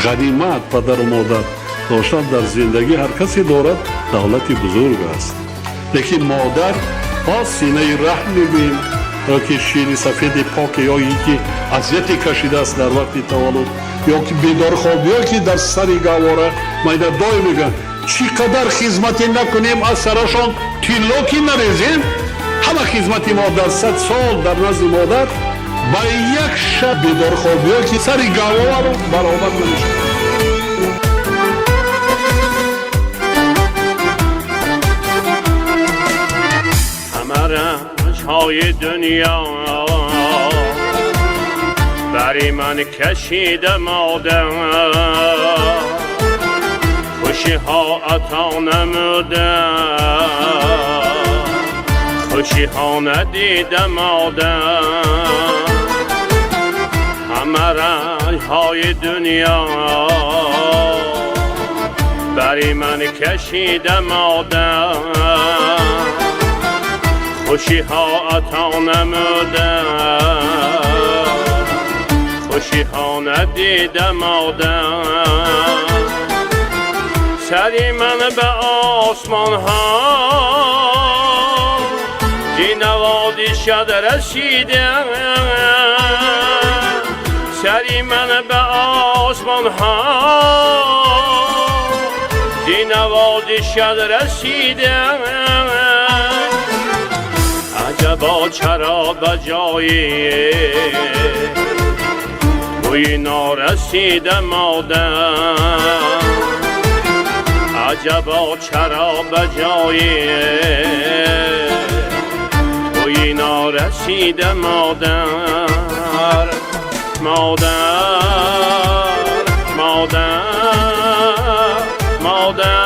غنیمت پدر و مادر داشتن در زندگی هر کسی دارد دولتی بزرگ است. لیکن مادر با سینه رحم می‌بین یا که شیر سفید پاک یا یکی اذیتی کشیده است در وقت تولد یا که بیدار خواب یا که در سری گواره مایده دای میگن چقدر خدمتی نکنیم از سرشان تیلوکی نریزیم. همه خدمتی ما در 100 سال در نزد مادر با یک شب بیدار خواب یا که سری گواره رو برابر نمیشه. رنج‌های دنیا برای من کشیده مادر، خوشی ها عطا نموده، خوشی ها ندیده مادر. همه رنج‌های دنیا برای من کشیده مادر، خوشی ها عطا نموده، خوشی ها ندیده مادر. سری من به آسمان ها دینوادی شد رسیده، سری من به آسمان ها دینوادی شد رسیده. عجبا چرا بجایی بوی نارسیده مادر، عجبا چرا بجایی بوی نارسیده مادر. مادر مادر مادر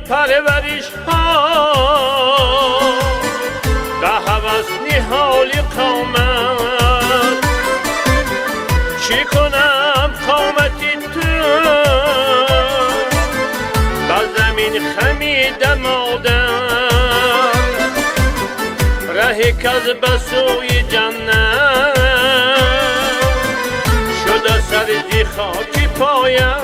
پرورش ها به هوس نهالی قامت، چی کنم قامتی تو به زمین خمیده مادر. رهی کز به سوی جنت شده سرزی خاکی پایم،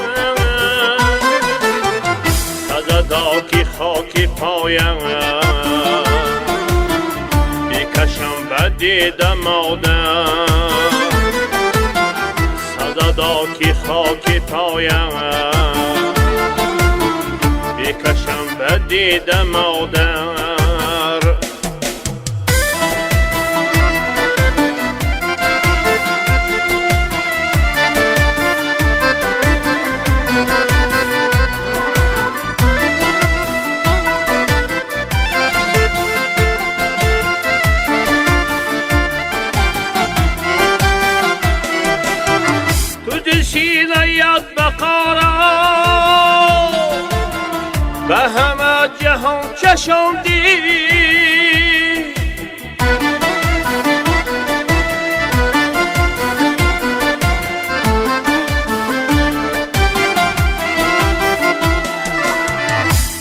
کی خاکی پایم بکشم به دیده مادر. صدا کی خاکی پایم بکشم به دیده مادر. سینه یاد بقارا به همه جهان چشاندی،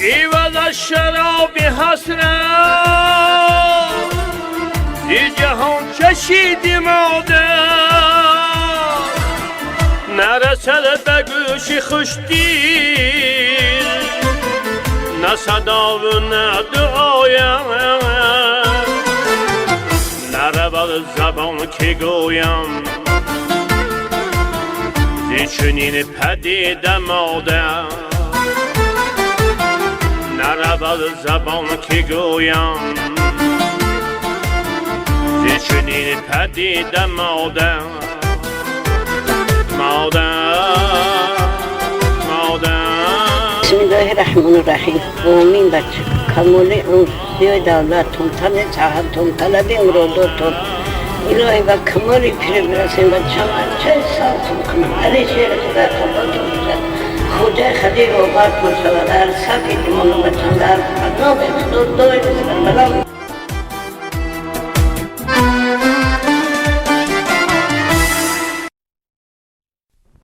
ایوز شراب حسرت دی جهان چشیدی مادر. نرسد به گوش خوشدیل نه صدا و نه دعایم، نرود زبان که گویم زی چنین پدیده مادر. نرود زبان که گویم زی چنین پدیده مادر. مادر مادر الله الرحمن الرحیم. آمین بچه. کمال امروزی دولتتون، تن ساعتتون، طلب مراداتتون. الهی و کمال پیر برسیم بچه من چه سالتون کنم. علی شیر خدا خباتون بزن. خدا خدیر و بات مسئله در صفی که منو بچه در نام خدا دای بزن.